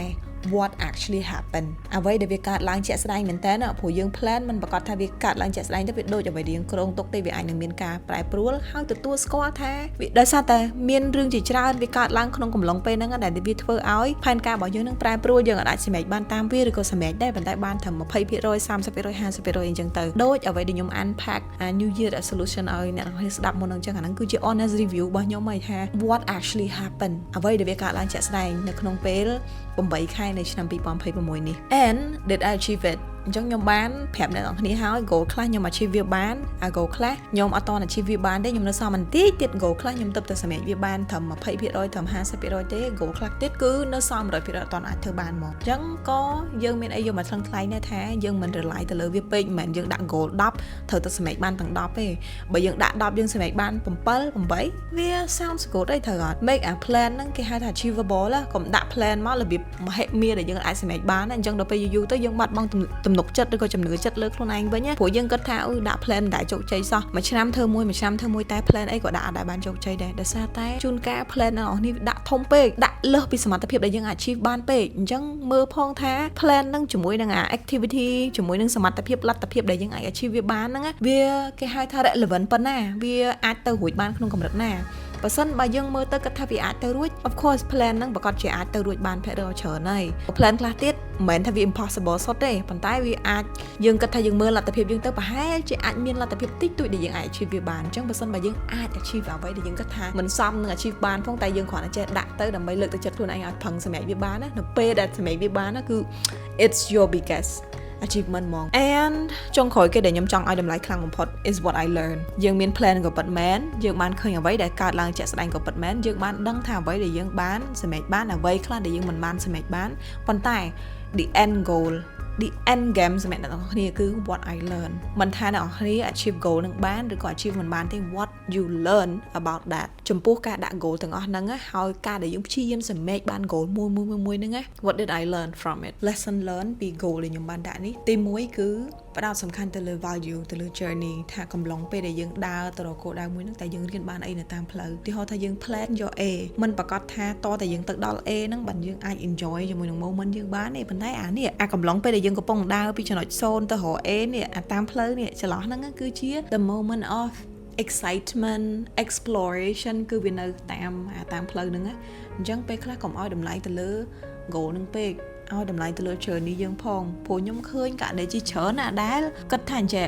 what actually happen អ្វីដែលវាកើតឡើងជាក់ស្ដែងមែនតើព្រោះយើង plan មិនប្រកាសថាវាកើតឡើងជាក់ស្ដែងទៅវាដូចអ្វីដែលយើងគ្រោងទុកទេវាអាចនឹងមានការប្រែប្រួលហើយទទួលស្គាល់ថាវាដោយសារតែមានរឿងជាច្រើនវាកើតឡើងក្នុងកំឡុងពេលហ្នឹងដែលវាធ្វើឲ្យផែនការរបស់យើងនឹងប្រែប្រួលយើងអាចសម្រេចបានតាមវាឬក៏សម្រេចដែរប៉ុន្តែបានត្រឹម 20% 30% 50% អញ្ចឹងទៅដូចអ្វីដែលខ្ញុំ unpack New Year resolution ឲ្យអ្នកនរគ្នាស្ដាប់មុនហ្នឹងអញ្ចឹងអាហ្នឹងគឺជា honest review របស់ខ្ញុំហើយថា what actually happen អ្វីដែលវាកើតឡើងជាក់ស្ដែងនៅក្នុងពេល8ខែនៃឆ្នាំ2026នេះ and did I achieve it អញ្ចឹងខ្ញុំបានប្រាប់អ្នកនរគ្នាហើយ goal ខ្លះខ្ញុំ achieve វាបានgoal ខ្លះខ្ញុំអត់ត achieve វាបានទេខ្ញុំនៅសល់បន្តិចទៀត goal ខ្លះខ្ញុំទៅសម្រេចវាបានត្រឹម 20% ត្រឹម 50% ទេ goal ខ្លះទៀតគឺនៅសល់ 100% អត់តអាចធ្វើបានមកអញ្ចឹងក៏យើងមានអីយកមកថ្លឹងថ្លែងដែរថាយើងមិន rely ទៅលើវាពេកមិនមែនយើងដាក់ goal 10ត្រូវទៅសម្រេចបានទាំង10ទេបើយើងដាក់10យើងសម្រេចបាន7 8វា sounds good ទេត្រូវអត់ make a plan ហ្នឹងគេហៅថា achievable កុំដាក់ plan មករបៀបមហិមាដែលយើងអាចសម្រេចបានអញ្ចឹងដល់ពេលយូរទៅយើងបាត់បង់ទំ ណុកចិត្តឬក៏ជំនឿចិត្តលើខ្លួនឯងវិញណាព្រោះយើងគិតថាដាក់ plan តែជោគជ័យសោះមួយឆ្នាំធ្វើមួយតែ plan អីក៏ដាក់អត់ដែរបានជោគជ័យដែរដោយសារតែជួនកាល plan ទាំងអស់នេះដាក់ធំពេកដាក់លើសពីសមត្ថភាពដែលយើងអាច achieve បានពេកអញ្ចឹងមើលផងថា plan នឹងជាមួយនឹង activity ជាមួយនឹងសមត្ថភាពលទ្ធភាពដែលយើងអាច achieve វាបានហ្នឹងវាគេហៅថា relevant ប៉ុណ្ណាវាអាចទៅរួចបានក្នុងកម្រិតណាបើសិនបើយើងមើលទៅគិតថាវាអាចទៅរួច of course plan ហ្នឹងប្រកាសជាអាចទៅរួចបានភាគរយច្រើនហើយ plan ខ្លះទៀតមិនមែនថាវា impossible សុទ្ធទេប៉ុន្តែវាអាចយើងគិតថាយើងមើលលទ្ធភាពយើងទៅប្រហែលជាអាចមានលទ្ធភាពតិចតួចដែលយើងអាច achieve វាបានអញ្ចឹងបើសិនបើយើងអាច achieve អ្វីដែលយើងគិតថាមិនសមនឹង achieve បានផងតែយើងគ្រាន់តែចេះដាក់ទៅដើម្បីលើកទឹកចិត្តខ្លួនឯងឲ្យផឹងសម្រេចវាបានណានៅពេលដែលសម្រេចវាបានណាគឺ it's your biggest achievement ហ្មង and ចុងក្រោយគេដែលខ្ញុំចង់ឲ្យតម្លៃខ្លាំងបំផុត is what I learn យើងមាន plan ក៏ពិតមែនយើងបានឃើញអ្វីដែលកើតឡើងជាក់ស្ដែងក៏ពិតមែនយើងបានដឹងថាអ្វីដែលយើងបានសម្រេចបានអ្វីខ្លះដែលយើងមិនបានសម្រេចបានប៉ុន្តែ the end goal the end game សម្រាប់អ្នកទាំងអស់គ្នាគឺ what I learn មិនថាអ្នកទាំងអស់គ្នា achieve goal នឹងបានឬក៏ achieve មិនបានទេ what you learn about that ចំពោះការដាក់ goal ទាំងអស់ហ្នឹងហើយការដែលយើងព្យាយាមសម្រេចបាន goal មួយហ្នឹង what did I learn from it lesson learn ពី goal ដែលខ្ញុំបានដាក់នេះទី1គឺផ្ដោតសំខាន់ទៅលើ value ទៅលើ journey ថាកំឡុងពេលដែលយើងដើរទៅរកគោលដៅមួយហ្នឹងតែយើងរៀនបានអីនៅតាមផ្លូវឧទាហរណ៍ថាយើង plan យក A មិនប្រកាសថាតតែយើងទៅដល់ A ហ្នឹងបានយើងអាច enjoy ជាមួយនឹង moment យើងបានទេប៉ុន្តែអាកំឡុងពេលដែលយើងកំពុងដើរពីចំណុច0ទៅរក A នេះតាមផ្លូវនេះចន្លោះហ្នឹងគឺជា the moment of excitement exploration គឺវានៅតាមផ្លូវហ្នឹងអញ្ចឹងពេលខ្លះកុំឲ្យតម្លៃទៅលើ goal ហ្នឹងពេកឲ្យតម្លៃទៅលើ journey យើងផងព្រោះខ្ញុំឃើញករណីជាច្រើនណាស់ដែលគិតថាអញ្ចេះ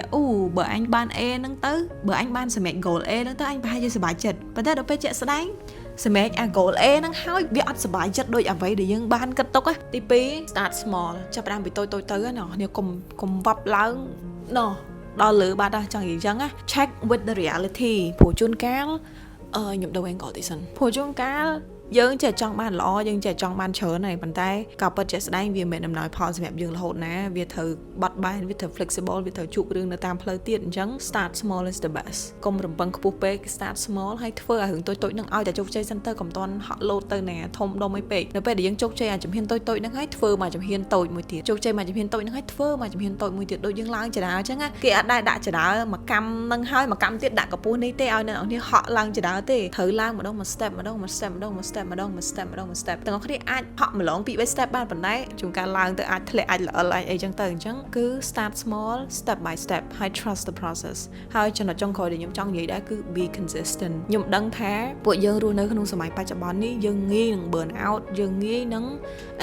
បើអញបាន A ហ្នឹងទៅបើអញបានសម្រេច goal A ហ្នឹងទៅអញប្រហែលជាសប្បាយចិត្តប៉ុន្តែដល់ពេលជាក់ស្ដែងសម្រេចអា goal A ហ្នឹងហើយវាអត់សប្បាយចិត្តដូចអ្វីដែលយើងបានគិតទុកទី2 start small ចាប់ផ្ដើមពីតូចៗទៅណានេះកុំវាប់ឡើងណោះដល់លើបាត់ចង់និយាយអញ្ចឹង check with the reality ព្រោះជួនកាលខ្ញុំដូរ angle តិចសិនព្រោះជួនកាលយើងចេះចង់បានល្អយើងចេះចង់បានច្រើនហើយប៉ុន្តែក៏ពិតជាស្ដែងវាមិនដំណោយផលសម្រាប់យើងរហូតណាវាត្រូវបត់បែនវាត្រូវ flexible វាត្រូវជួបរឿងនៅតាមផ្លូវទៀតអញ្ចឹង start small is the best កុំរំពឹងខ្ពស់ពេក start small ហើយធ្វើឲ្យរឿងតូចៗហ្នឹងឲ្យតែជោគជ័យសិនទៅកុំតន់ហក់លោតទៅណាធំដុំអីពេកនៅពេលដែលយើងជោគជ័យអាជំហានតូចៗហ្នឹងហើយធ្វើមកជំហានតូចមួយទៀតជោគជ័យមកជំហានតូចហ្នឹងហើយធ្វើមកជំហានតូចមួយទៀតដូចយើងឡើងចរាអញ្ចឹងគេអត់ដែរដាក់ចរាមកកម្មហ្នឹងហើយមកកម្មទៀតដាក់កពស់នេះទេឲ្យអ្នកនរគ្នាហក់ឡើងចរាទេត្រូវឡើងម្ដងមួយ step ទាំងអស់គ្នាអាចហក់ម្លងពី3 step បានប៉ុន្តែជួនកាលឡើងទៅអាចធ្លាក់អាចល្អអីចឹងទៅអញ្ចឹងគឺ start small step by step ហើយ trust the process ហើយចំណុចចុងក្រោយដែលខ្ញុំចង់និយាយដែរគឺ be consistent ខ្ញុំដឹងថាពួកយើងរស់នៅក្នុងសម័យបច្ចុប្បន្ននេះយើងងាយនឹង burn out យើងងាយនឹង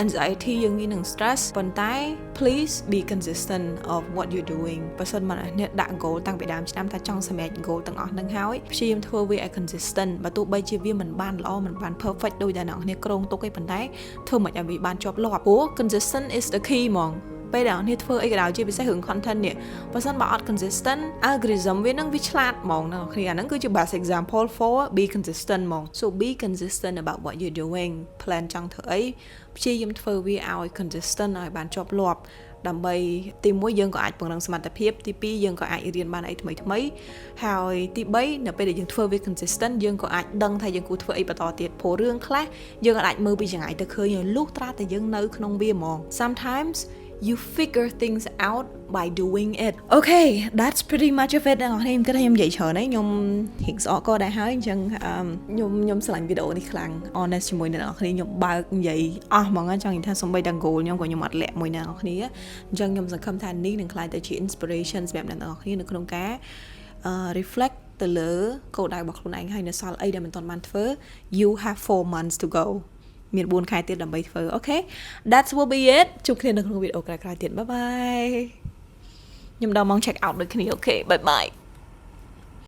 anxiety យើងងាយនឹង stress ប៉ុន្តែ please be consistent of what you're doing បើសិនមកអ្នកដាក់ goal តាំងពីដើមឆ្នាំថាចង់សម្រេច goal ទាំងអស់ហ្នឹងហើយព្យាយាមធ្វើវាឲ្យ consistent បើទោះបីជាវាមិនបានល្អមិនបាន perfect ដូចដែលអ្នកនរគ្នាក្រុងទុកឯប៉ុន្តែធ្វើមិនឲ្យវាបានជាប់លាប់ព្រោះ consistent is the key ហ្មងពេលដែលអ្នកធ្វើអីក៏ដោយជាពិសេសរឿង content នេះបើសិនបើអត់ consistent algorithm វានឹងវាឆ្លាតហ្មងអ្នកនរគ្នាអាហ្នឹងគឺជា best example for be consistent ហ្មង so be consistent about what you're doing plan ចង់ធ្វើអីព្យាយាមធ្វើវាឲ្យ consistent ឲ្យបានជាប់លាប់ដើម្បីទី1យើងក៏អាចពង្រឹងសមត្ថភាពទី2យើងក៏អាចរៀនបានអីថ្មីហើយទី3នៅពេលដែលយើងធ្វើវា consistent យើងក៏អាចដឹងថាយើងគួរធ្វើអីបន្តទៀតព្រោះរឿងខ្លះយើងអាចមើលពីចម្ងាយទៅឃើញលុះត្រាតែយើងនៅក្នុងវាហ្មង sometimes you figure things out by doing it okay that's pretty much of it អ្នកនរខ្ញុំគិតថាខ្ញុំនិយាយច្រើនហើយខ្ញុំហិកស្អកក៏ដែរហើយអញ្ចឹងខ្ញុំឆ្លាញ់វីដេអូនេះខ្លាំង honest ជាមួយអ្នកនរខ្ញុំបើកនិយាយអស់ហ្មងចង់និយាយថាសំបីតា goal ខ្ញុំក៏ខ្ញុំអត់លាក់មួយអ្នកនរគ្នាអញ្ចឹងខ្ញុំសង្ឃឹមថានេះនឹងក្លាយទៅជា inspiration សម្រាប់អ្នកនរគ្នានៅក្នុងការ reflect ទៅលើគោលដៅរបស់ខ្លួនឯងហើយនៅសល់អីដែលមិនទាន់បានធ្វើ you have 4 months to goមាន4ខែទៀតដើម្បីធ្វើអូខេ that's will be it ជួបគ្នានៅក្នុងវីដេអូក្រោយៗទៀត bye bye ខ្ញុំដល់ម៉ោង check out ដូចគ្នាអូខេ bye bye